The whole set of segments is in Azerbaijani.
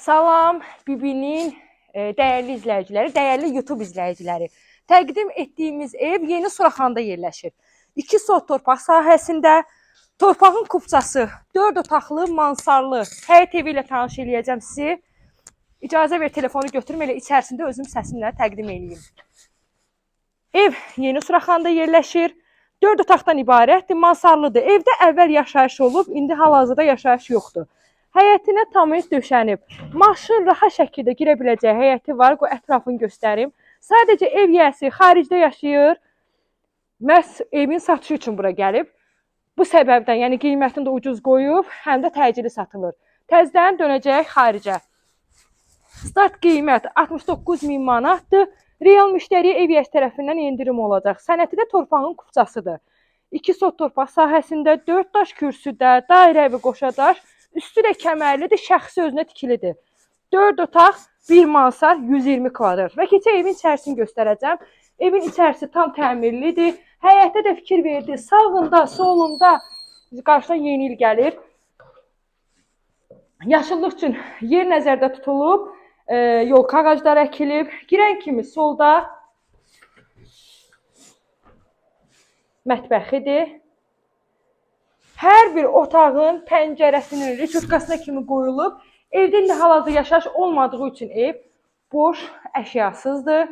Salam BİBİ-nin dəyərli izləyiciləri, dəyərli YouTube izləyiciləri. Təqdim etdiyimiz ev Yeni Suraxanda yerləşir. 2 sot torpaq sahəsində, torpağın kupçası 4 otaqlı, mansarlı həyət evi ilə tanış eləyəcəm sizi. İcazə ver telefonu götürüm, elə içərisində özüm səsimlə təqdim eləyim. Ev Yeni Suraxanda yerləşir. 4 otaqdan ibarətdir, mansarlıdır. Evdə əvvəl yaşayış olub, indi hal-hazırda yaşayış yoxdur. Həyətinə tamit döşənib. Maşın rahat şəkildə girə biləcəyi həyəti var. Qoy ətrafını göstərim. Sadəcə ev yiyəsi xaricdə yaşayır. Məhz evin satışı üçün bura gəlib. Bu səbəbdən, yəni qiymətini də ucuz qoyub, həm də təcili satılır. Təzədən dönəcək xaricə. Start qiymət 69.000 manatdır. Real müştəriyə ev yiyəsi tərəfindən endirim olacaq. Sənəti də torpağın kupçasıdır. 2 sot torpaq sahəsində 4 daş kürsüdə, dairə evi qoşadaş, üstü də kəmərlidir, şəxsi özünə tikilidir. 4 otaq, 1 mansar, 120 kvadrat. Və keçək evin içərisini göstərəcəm. Evin içərisi tam təmirlidir. Həyətdə də fikir verdi. Sağında, solunda qarşıdan yeni il gəlir. Yaşıllıq üçün yer nəzərdə tutulub. Yol ağacları əkilib. Girən kimi solda mətbəxidir. Hər bir otağın pəncərəsinin rütuşkasına kimi qoyulub. Evdə indi hal-hazırda yaşayış olmadığı üçün ev boş, əşyasızdır.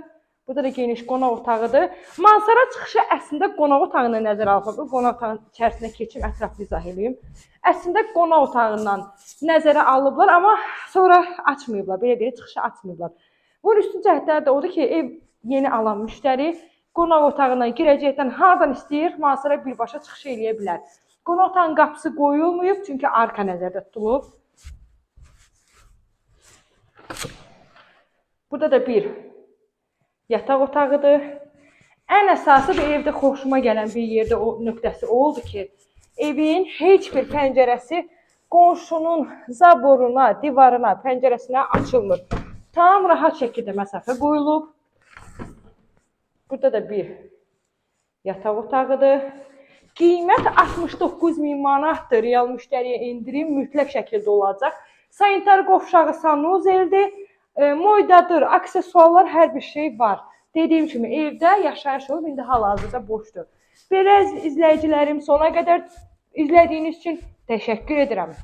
Burada da geniş qonaq otağıdır. Mansara çıxışı əslində qonaq otağına nəzərə alınıb. Qonaq otağının içərisinə keçim, ətraflı izah edeyim. Əslində qonaq otağından nəzərə alıblar, amma sonra açmayıblar. Belə çıxışı açmayıblar. Bunun üstün cəhətləri də odur ki, ev yeni alan müştəri qonaq otağından girəcəkdən hardan istəyir, mansara birbaşa çıxış eləyə bilər. Qonaq otağının qapısı qoyulmayıb, çünki arka nəzərdə tutulub. Burada da bir yataq otağıdır. Ən əsası bir evdə xoşuma gələn bir yerdə o nöqtəsi oldu ki, evin heç bir pəncərəsi qonşunun zaboruna, divarına, pəncərəsinə açılmır. Tam rahat şəkildə məsafə qoyulub. Burada da bir yataq otağıdır. Qiymət 69.000 manatdır. Real müştəriyə endirim mütləq şəkildə olacaq. Sanitar qovşağı sanuzeldir. Moydadır, aksesuarlar, hər bir şey var. Dediyim kimi evdə yaşayış olub, indi hal-hazırda boşdur. Belə izləyicilərim, sona qədər izlədiyiniz üçün təşəkkür edirəm.